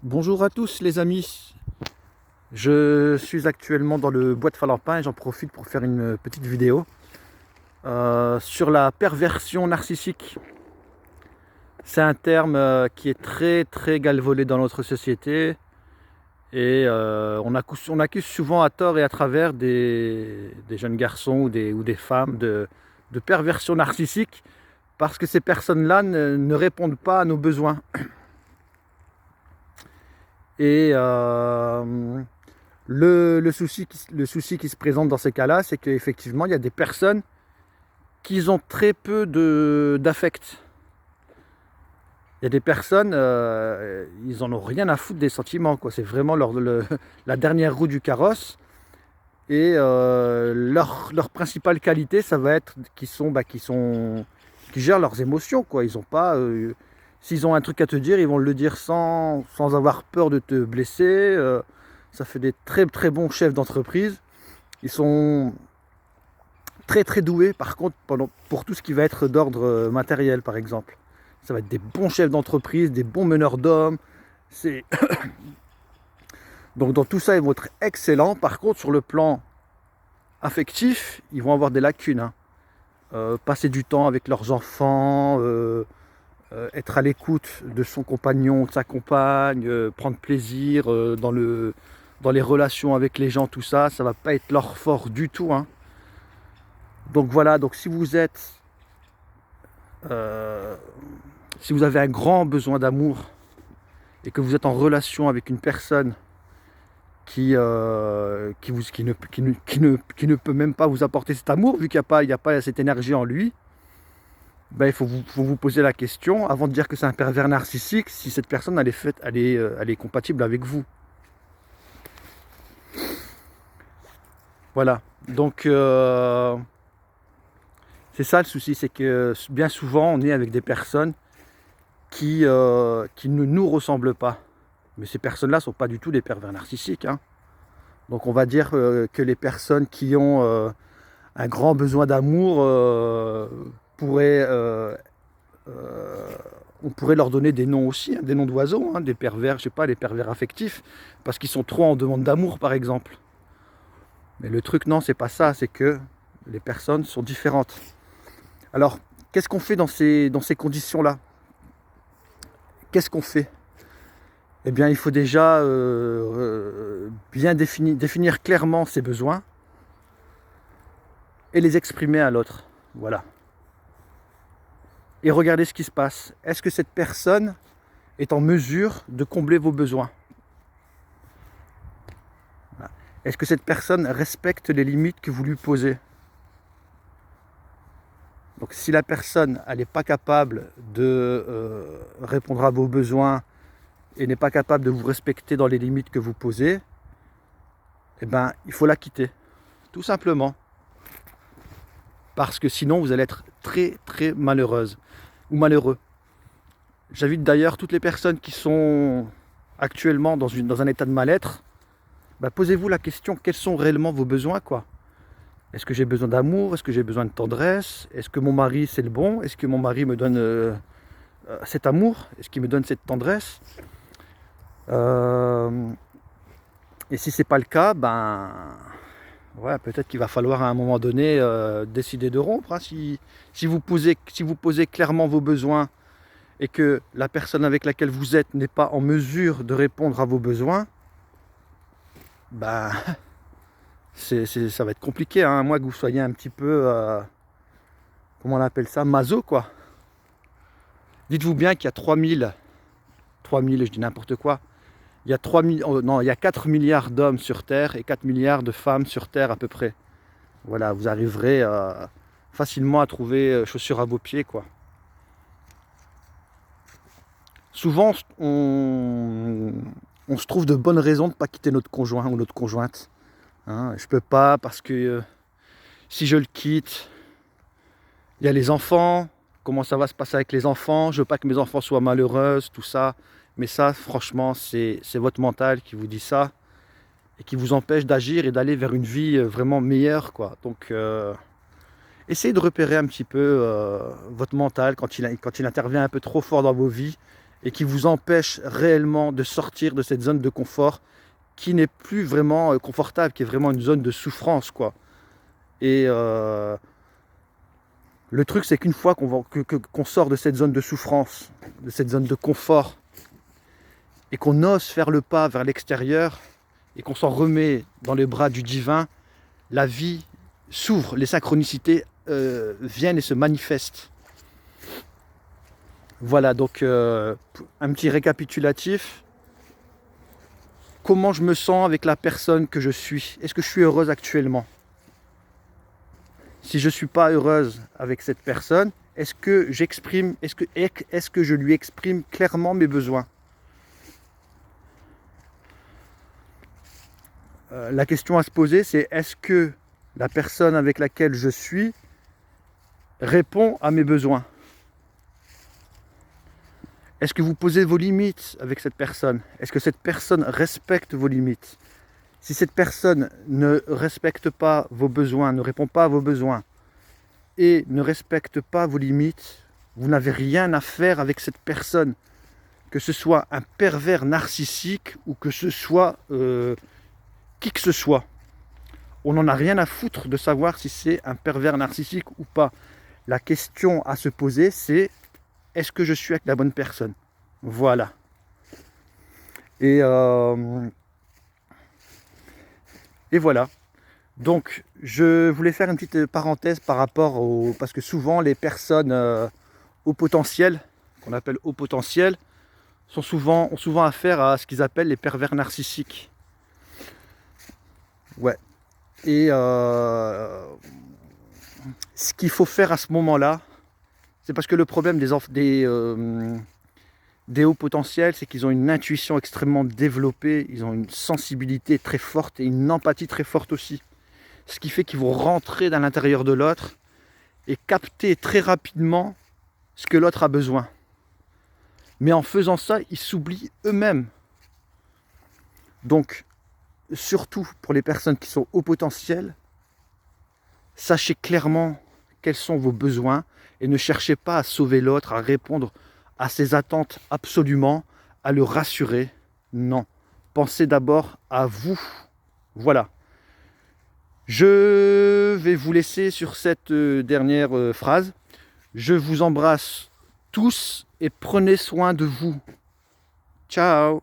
Bonjour à tous les amis, je suis actuellement dans le bois de Falampin et j'en profite pour faire une petite vidéo sur la perversion narcissique. C'est un terme qui est très galvaudé dans notre société et on accuse souvent à tort et à travers des jeunes garçons ou des femmes de perversion narcissique parce que ces personnes-là ne répondent pas à nos besoins. Et le souci qui se présente dans ces cas-là, c'est qu'effectivement, il y a des personnes qui ont très peu d'affect. Il y a des personnes, ils en ont rien à foutre des sentiments, quoi. C'est vraiment la dernière roue du carrosse. Et leur principale qualité, ça va être qu'ils gèrent leurs émotions, quoi. Ils ont pas, s'ils ont un truc à te dire, ils vont le dire sans avoir peur de te blesser. Ça fait des très bons chefs d'entreprise. Ils sont très doués, par contre, pour tout ce qui va être d'ordre matériel, par exemple. Ça va être des bons chefs d'entreprise, des bons meneurs d'hommes. Donc dans tout ça, ils vont être excellents. Par contre, sur le plan affectif, ils vont avoir des lacunes, hein. Passer du temps avec leurs enfants, être à l'écoute de son compagnon, de sa compagne, prendre plaisir dans les relations avec les gens, tout ça, ça va pas être leur fort du tout, hein. Donc voilà, donc euh, si vous avez un grand besoin d'amour et que vous êtes en relation avec une personne qui ne peut même pas vous apporter cet amour, vu qu'il n'y a pas cette énergie en lui, ben, faut vous poser la question, avant de dire que c'est un pervers narcissique, si cette personne elle est compatible avec vous. Voilà. Donc, c'est ça le souci, c'est que bien souvent, on est avec des personnes qui ne nous ressemblent pas. Mais ces personnes-là ne sont pas du tout des pervers narcissiques, hein. Donc, on va dire que les personnes qui ont un grand besoin d'amour pourraient on pourrait leur donner des noms aussi, hein, des noms d'oiseaux, hein, des pervers, je sais pas, des pervers affectifs, parce qu'ils sont trop en demande d'amour, par exemple. Mais le truc, non, c'est pas ça, c'est que les personnes sont différentes. Alors, qu'est-ce qu'on fait dans ces conditions-là? Qu'est-ce qu'on fait? Eh bien, il faut déjà bien définir clairement ses besoins et les exprimer à l'autre. Voilà. Et regardez ce qui se passe. Est-ce que cette personne est en mesure de combler vos besoins? Est-ce que cette personne respecte les limites que vous lui posez? Donc si la personne n'est pas capable de répondre à vos besoins et n'est pas capable de vous respecter dans les limites que vous posez, eh ben, il faut la quitter, tout simplement. Parce que sinon, vous allez être très malheureuse ou malheureux. J'invite d'ailleurs toutes les personnes qui sont actuellement dans un état de mal-être, bah, posez-vous la question, quels sont réellement vos besoins, quoi? Est-ce que j'ai besoin d'amour? Est-ce que j'ai besoin de tendresse? Est-ce que mon mari c'est le bon? Est-ce que mon mari me donne cet amour? Est-ce qu'il me donne cette tendresse? Et si c'est pas le cas, ben ouais, peut-être qu'il va falloir à un moment donné décider de rompre, hein. Si vous posez clairement vos besoins et que la personne avec laquelle vous êtes n'est pas en mesure de répondre à vos besoins, ben ça va être compliqué, hein. Moi, que vous soyez un petit peu, comment on appelle ça, maso, quoi. Dites-vous bien qu'il y a 3000, je dis n'importe quoi, il y a 3000, non, il y a 4 milliards d'hommes sur Terre et 4 milliards de femmes sur Terre à peu près. Voilà, vous arriverez facilement à trouver chaussures à vos pieds, quoi. Souvent, on se trouve de bonnes raisons de ne pas quitter notre conjoint ou notre conjointe, hein. Je peux pas parce que si je le quitte, il y a les enfants, comment ça va se passer avec les enfants, je veux pas que mes enfants soient malheureuses, tout ça. Mais ça, franchement, c'est votre mental qui vous dit ça et qui vous empêche d'agir et d'aller vers une vie vraiment meilleure, quoi. Donc, essayez de repérer un petit peu votre mental quand il intervient un peu trop fort dans vos vies et qui vous empêche réellement de sortir de cette zone de confort qui n'est plus vraiment confortable, qui est vraiment une zone de souffrance, quoi. Et le truc, c'est qu'une fois qu'on sort de cette zone de souffrance, de cette zone de confort, et qu'on ose faire le pas vers l'extérieur, et qu'on s'en remet dans les bras du divin, la vie s'ouvre, les synchronicités viennent et se manifestent. Voilà, donc un petit récapitulatif. Comment je me sens avec la personne que je suis? Est-ce que je suis heureuse actuellement? Si je ne suis pas heureuse avec cette personne, est-ce que je lui exprime clairement mes besoins? La question à se poser, c'est est-ce que la personne avec laquelle je suis répond à mes besoins? Est-ce que vous posez vos limites avec cette personne? Est-ce que cette personne respecte vos limites? Si cette personne ne respecte pas vos besoins, ne répond pas à vos besoins et ne respecte pas vos limites, vous n'avez rien à faire avec cette personne. Que ce soit un pervers narcissique ou que ce soit qui que ce soit. On n'en a rien à foutre de savoir si c'est un pervers narcissique ou pas. La question à se poser, c'est est-ce que je suis avec la bonne personne? Voilà. Et voilà. Donc, je voulais faire une petite parenthèse par rapport au... Parce que souvent, les personnes au potentiel, qu'on appelle haut potentiel, ont souvent affaire à ce qu'ils appellent les pervers narcissiques. Ouais. Et ce qu'il faut faire à ce moment-là, c'est parce que le problème des hauts potentiels, c'est qu'ils ont une intuition extrêmement développée, ils ont une sensibilité très forte et une empathie très forte aussi. Ce qui fait qu'ils vont rentrer dans l'intérieur de l'autre et capter très rapidement ce que l'autre a besoin. Mais en faisant ça, ils s'oublient eux-mêmes. Donc, surtout pour les personnes qui sont haut potentiel, sachez clairement quels sont vos besoins et ne cherchez pas à sauver l'autre, à répondre à ses attentes absolument, à le rassurer. Non. Pensez d'abord à vous. Voilà. Je vais vous laisser sur cette dernière phrase. Je vous embrasse tous et prenez soin de vous. Ciao.